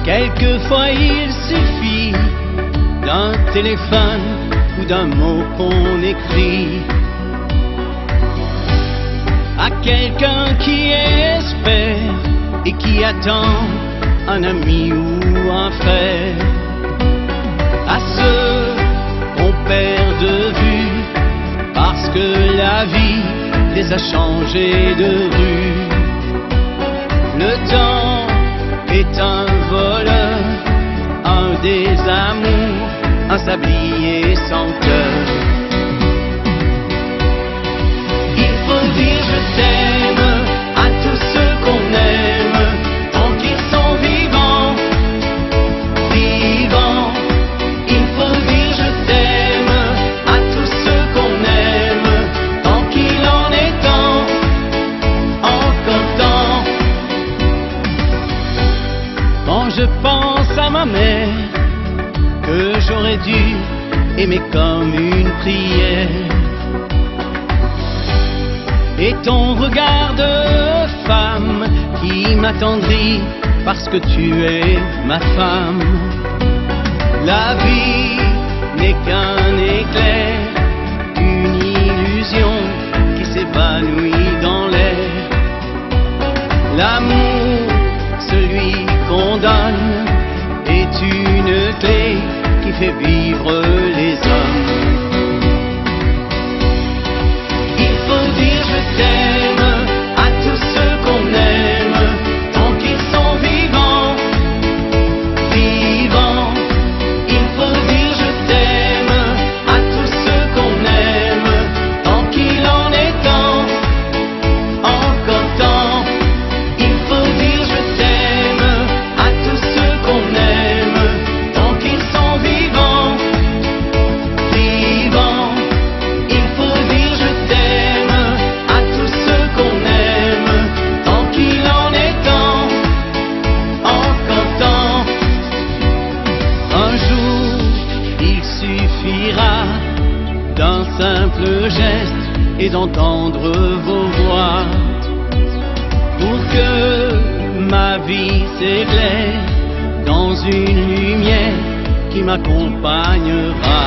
Quelquefois il suffit d'un téléphone ou d'un mot qu'on écrit à quelqu'un qui espère et qui attend un ami ou un frère, à ceux qu'on perd de vue parce que la vie les a changés de rue. Le temps est un voleur, un désamour, un sablier sans cœur. Il faut dire je t'aime à tous ceux qu'on aime, tant qu'ils sont vivants, vivants. Il faut dire je t'aime à tous ceux qu'on aime, tant qu'il en est temps, encore temps. Quand je pense à ma mère, que j'aurais dû aimer comme une prière, et ton regard de femme qui m'attendrit parce que tu es ma femme. La vie n'est qu'un éclair, une illusion qui s'évanouit dans l'air. L'amour, celui qu'on donne, est une clé qui fait vivre les hommes. Il faut dire je t'aime à tous ceux qu'on aime, tant qu'ils sont vivants, vivants. Il faut dire je t'aime à tous ceux qu'on aime, tant qu'il en est temps, encore temps. Il faut dire je t'aime à tous ceux qu'on aime, tant qu'ils sont vivants, vivants. Il faut dire je t'aime à tous ceux qu'on aime, tant qu'il en est temps, encore temps. Un jour, il suffira d'un simple geste et d'entendre vos voix pour que ma vie s'éclaire dans une lumière qui m'accompagnera.